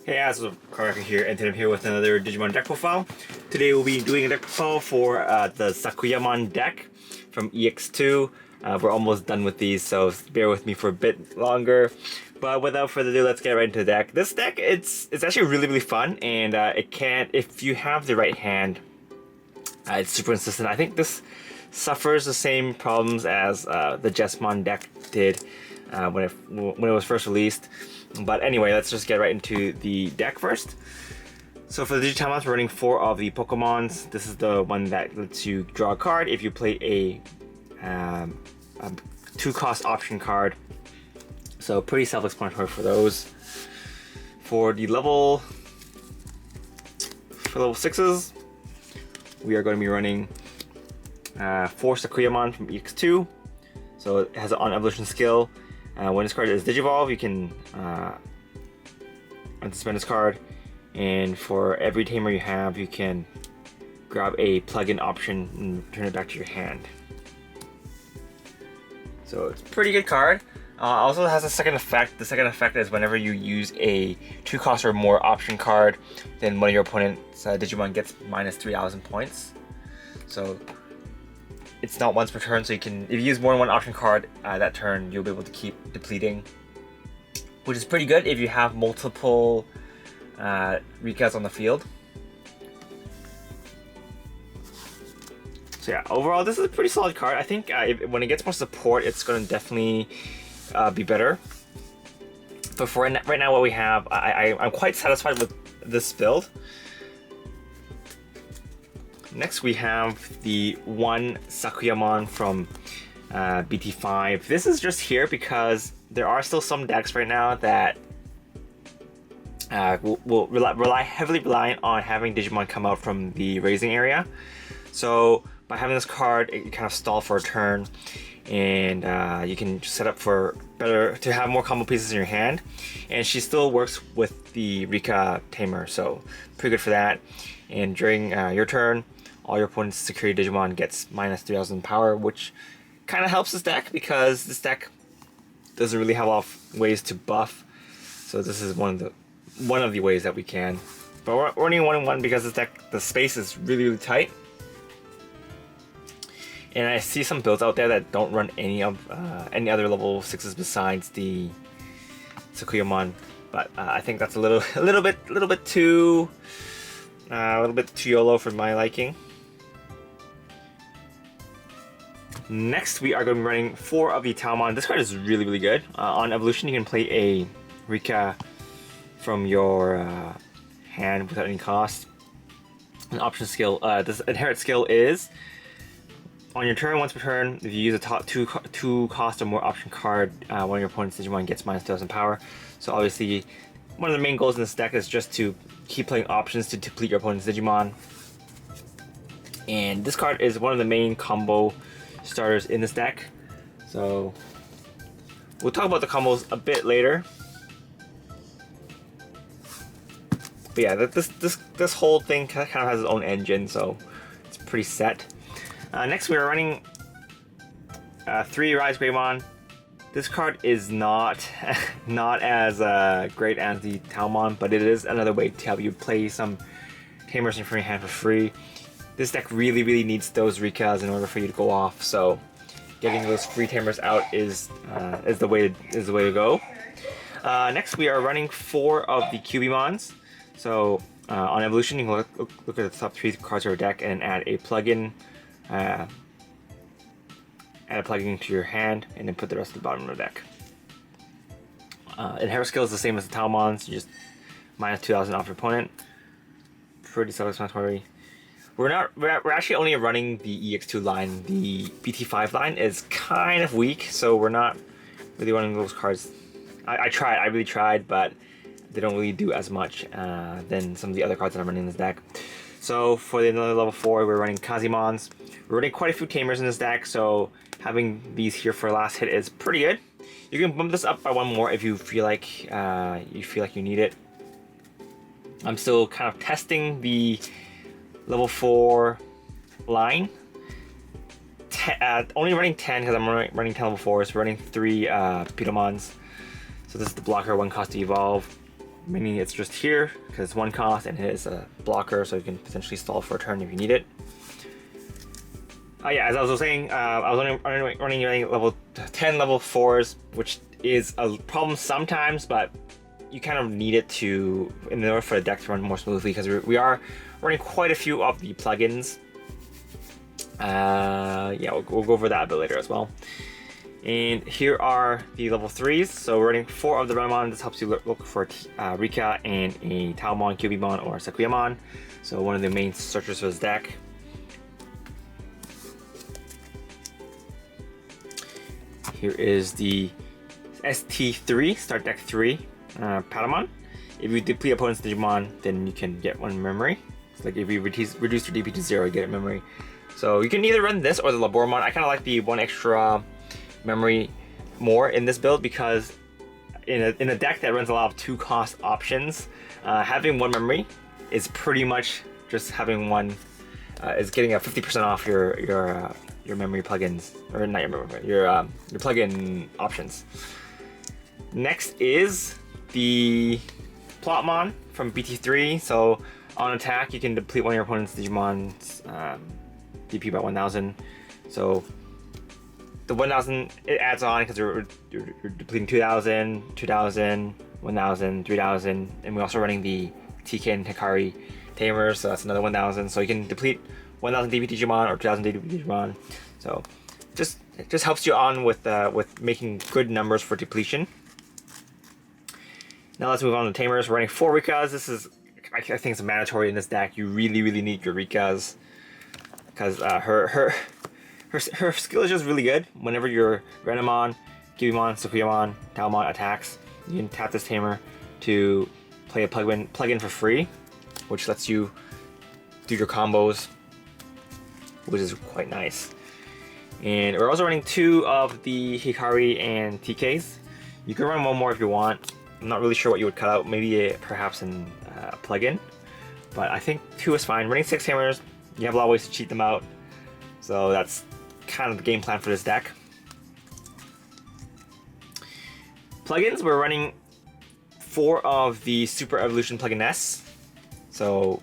Hey guys, what's up? Karaka here, and today I'm here with another Digimon deck profile. Today we'll be doing a deck profile for the Sakuyamon deck from EX2. We're almost done with these, so bear with me for a bit longer. But without further ado, let's get right into the deck. This deck, it's actually really fun, and if you have the right hand, it's super consistent. I think this suffers the same problems as the Jesmon deck did when it was first released. But anyway, let's just get right into the deck first. So for the Digitamons, we're running 4 of the Pokemons. This is the one that lets you draw a card if you play a 2-cost option card. So pretty self-explanatory for those. For level 6s, we are going to be running 4 Sakuyamon from EX2. So it has an on-evolution skill. When this card is Digivolve, you can unsuspend this card, and for every Tamer you have, you can grab a plug-in option and turn it back to your hand. So it's a pretty good card. Also has a second effect. The second effect is whenever you use a 2-cost or more option card, then one of your opponent's Digimon gets minus 3,000 points. So it's not once per turn, so you can, if you use more than one option card that turn, you'll be able to keep depleting, which is pretty good if you have multiple Rikas on the field. So yeah, overall this is a pretty solid card. I think when it gets more support, it's going to definitely be better. But for right now, what we have, I'm quite satisfied with this build. Next we have the one Sakuyamon from BT5. This is just here because there are still some decks right now that will heavily rely on having Digimon come out from the raising area. So by having this card, it kind of stall for a turn, and you can set up for to have more combo pieces in your hand. And she still works with the Rika Tamer, so pretty good for that. And during your turn, all your opponent's security Digimon gets minus 3,000 power, which kind of helps this deck because this deck doesn't really have a lot of ways to buff. So this is one of the ways that we can. But we're running 1-1 because this deck, the space is really tight. And I see some builds out there that don't run any other level 6s besides the Sakuyamon, but I think that's a little bit too YOLO for my liking. Next, we are going to be running 4 of the Talmon. This card is really good. On evolution, you can play a Rika from your hand without any cost. An option skill. This inherit skill is on your turn, once per turn, if you use a top 2 cost or more option card, one of your opponent's Digimon gets minus 2,000 power. So obviously, one of the main goals in this deck is just to keep playing options to deplete your opponent's Digimon. And this card is one of the main combo starters in this deck. So we'll talk about the combos a bit later. But yeah, this whole thing kind of has its own engine, so it's pretty set. Next, we are running 3 Rise Greymon. This card is not as great as the Talmon, but it is another way to help you play some Tamers in front of your hand for free. This deck really needs those Rikas in order for you to go off. So getting those free Tamers out is the way to go. Next, we are running 4 of the Cubimons. So on evolution, you can look at the top 3 cards of your deck and add a plugin. Add a plugin to your hand, and then put the rest at the bottom of the deck. Inherit skill is the same as the Talmons, you just minus 2,000 off your opponent. Pretty self-explanatory. We're actually only running the EX2 line. The BT5 line is kind of weak, so we're not really running those cards. I really tried, but they don't really do as much than some of the other cards that I'm running in this deck. So for the another level 4, we're running Kazimons. We're running quite a few Tamers in this deck, so having these here for last hit is pretty good. You can bump this up by 1 more if you feel like you need it. I'm still kind of testing the level 4 line. Only running 10 because I'm running 10 level 4s. We're running 3 Pitomons. So this is the blocker, 1 cost to evolve. meaning it's just here because it's 1 cost and it is a blocker, so you can potentially stall for a turn if you need it. Yeah, as I was saying, I was running level 10 level 4s, which is a problem sometimes, but you kind of need it in order for the deck to run more smoothly, because we are running quite a few of the plugins. Yeah, we'll go over that a bit later as well. And here are the level 3s. So we're running 4 of the Renamon. This helps you look for Rika and a Taomon, Cubimon, or Sakuyamon. So one of the main searchers for this deck. Here is the ST3, Start Deck 3, Patamon. If you deplete opponent's Digimon, then you can get 1 memory. It's like if you reduce your DP to 0, you get a memory. So you can either run this or the Labormon. I kind of like the 1 extra memory more in this build, because in a deck that runs a lot of 2 cost options, having 1 memory is pretty much just having 1, is getting a 50% off your memory plugins, or not your memory, your plugin options. Next is the Plotmon from BT3. So on attack, you can deplete 1 of your opponent's Digimon's DP by 1,000. So the 1,000 it adds on because you're depleting 2,000, 2,000, 1,000, 3,000, and we're also running the TK and Hikari Tamer, so that's another 1,000. So you can deplete 1,000 DP Digimon or 2,000 DP Digimon. So it just helps you on with making good numbers for depletion. Now let's move on to Tamers. We're running 4 Rikas. This is, I think it's mandatory in this deck. You really need your Rikas, because her skill is just really good. Whenever your Renamon, Cubimon, Sakuyamon, Taomon attacks, you can tap this Tamer to play a plugin for free, which lets you do your combos, which is quite nice. And we're also running 2 of the Hikari and TKs. You can run 1 more if you want. I'm not really sure what you would cut out. Maybe perhaps in plugin, but I think 2 is fine. Running 6 Tamers, you have a lot of ways to cheat them out. So that's kind of the game plan for this deck. Plugins, we're running 4 of the Super Evolution Plugin S. So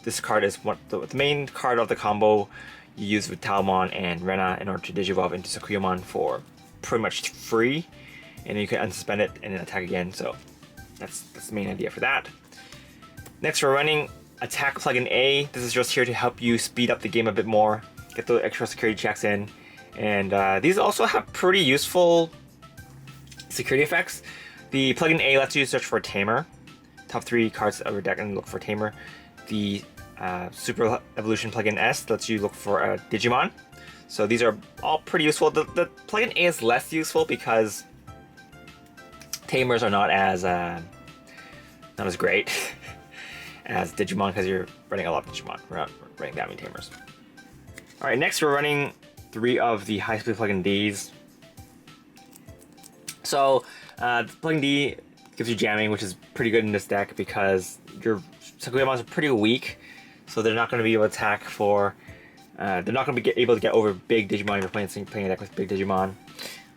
this card is the main card of the combo you use with Taomon and Rena in order to digivolve into Sakuyamon for pretty much free, and then you can unsuspend it and then attack again. So that's the main idea for that. Next, we're running Attack Plugin A. This is just here to help you speed up the game a bit more, get the extra security checks in, and these also have pretty useful security effects. The Plugin A lets you search for Tamer, top 3 cards of your deck, and look for Tamer. The Super Evolution Plugin S lets you look for a Digimon. So these are all pretty useful. The Plugin A is less useful because Tamers are not as great as Digimon, because you're running a lot of Digimon. We're not running that many Tamers. Alright, next we're running 3 of the High Speed Plugin Ds. So Plugin D gives you jamming, which is pretty good in this deck because your Sakuyamons are pretty weak, so they're not going to be able to attack for. They're not going to be able to get over big Digimon if you're playing a deck with big Digimon.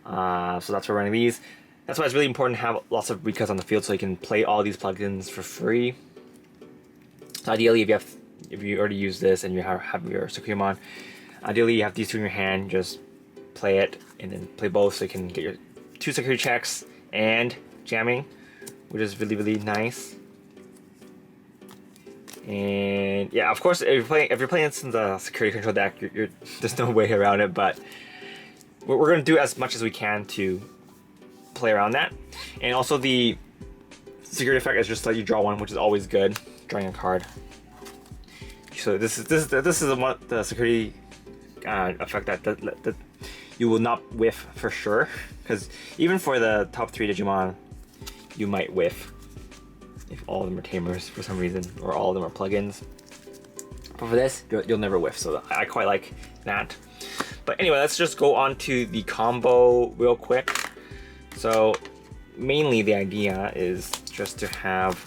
So that's why we're running these. That's why it's really important to have lots of Rikas on the field so you can play all these plugins for free. So ideally, if you already use this and you have your Sakuyamon, ideally you have these 2 in your hand. Just play it and then play both, so you can get your 2 security checks and jamming, which is really nice. And yeah, of course, if you're playing this in the security control deck, there's no way around it. But we're going to do as much as we can to play around that. And also the security effect is just let you draw 1, which is always good, drawing a card. So this is the security effect that you will not whiff for sure, because even for the top 3 Digimon, you might whiff if all of them are Tamers for some reason, or all of them are plugins. But for this, you'll never whiff, so I quite like that. But anyway, let's just go on to the combo real quick. So mainly the idea is just to have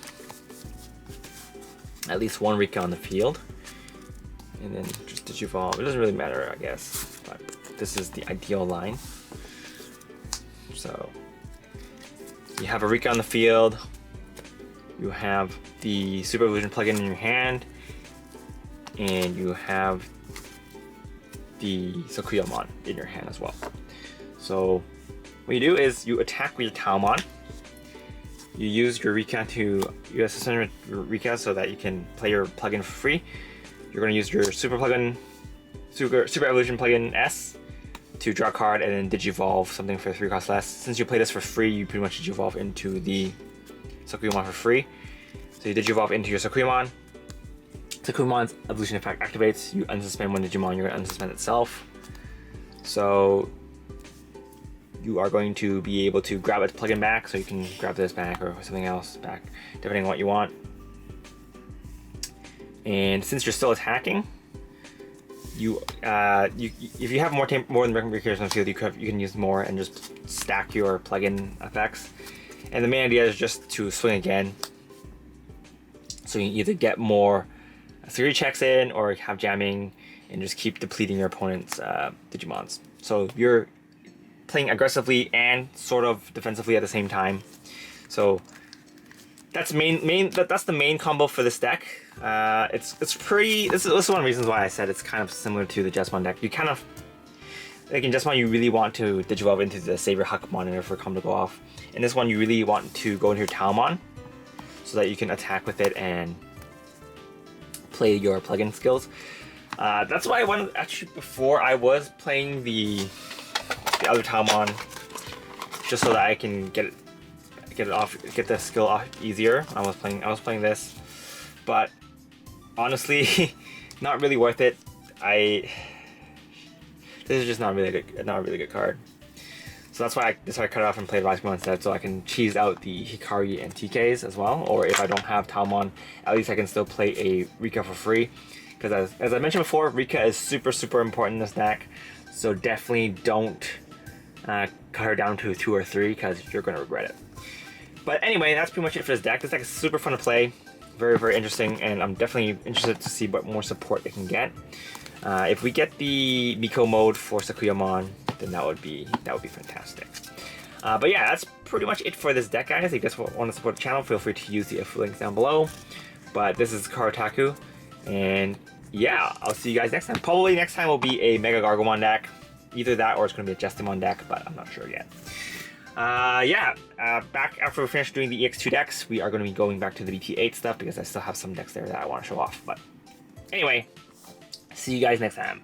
at least 1 Rika on the field, and then just digivolve. It doesn't really matter, I guess, but this is the ideal line. So you have a Rika on the field, you have the Super Evolution plugin in your hand, and you have the Sakuyamon in your hand as well. So what you do is you attack with your Talmon. You use your Rika to suspend your Rika so that you can play your plugin for free. You're going to use your Super Evolution plugin S to draw a card and then Digivolve something for 3 cost less. Since you play this for free, you pretty much Digivolve into the Sakuyamon for free. So you Digivolve into your Sakuyamon. Sakuyamon's evolution effect activates. You unsuspend one Digimon, you're going to unsuspend itself. So you are going to be able to grab its plugin back, so you can grab this back or something else back, depending on what you want. And since you're still attacking, if you have more than Recreation on field, you can use more and just stack your plugin effects. And the main idea is just to swing again, so you can either get more 3 checks in or have jamming and just keep depleting your opponent's Digimons. So you're playing aggressively and sort of defensively at the same time. So that's that's the main combo for this deck. It's pretty. This is one of the reasons why I said it's kind of similar to the Jesmon deck. You kind of like in Jesmon, you really want to Digivolve into the Saber Hakumon in order for a combo to go off. In this one, you really want to go into your Talmon so that you can attack with it and play your plugin skills. That's why I wanted, actually, before I was playing the other Talmon, just so that I can get the skill off easier. I was playing this, but honestly, not really worth it. This is just not a really good card. So that's why I decided to cut it off and play the Rise instead, so I can cheese out the Hikari and TKs as well. Or if I don't have Talmon, at least I can still play a Rika for free. Because as I mentioned before, Rika is super important in this deck. So definitely don't cut her down to 2 or 3 because you're going to regret it. But anyway, that's pretty much it for this deck. This deck is super fun to play, very interesting, and I'm definitely interested to see what more support it can get. If we get the Miko mode for Sakuyamon, then that would be fantastic. But yeah, that's pretty much it for this deck, guys. If you guys want to support the channel, feel free to use the links down below. But this is Karataku, and yeah, I'll see you guys next time. Probably next time will be a Mega Gargomon deck. Either that or it's going to be a Justimon deck, but I'm not sure yet. Back after we finish doing the EX2 decks, we are going to be going back to the BT8 stuff because I still have some decks there that I want to show off. But anyway, see you guys next time.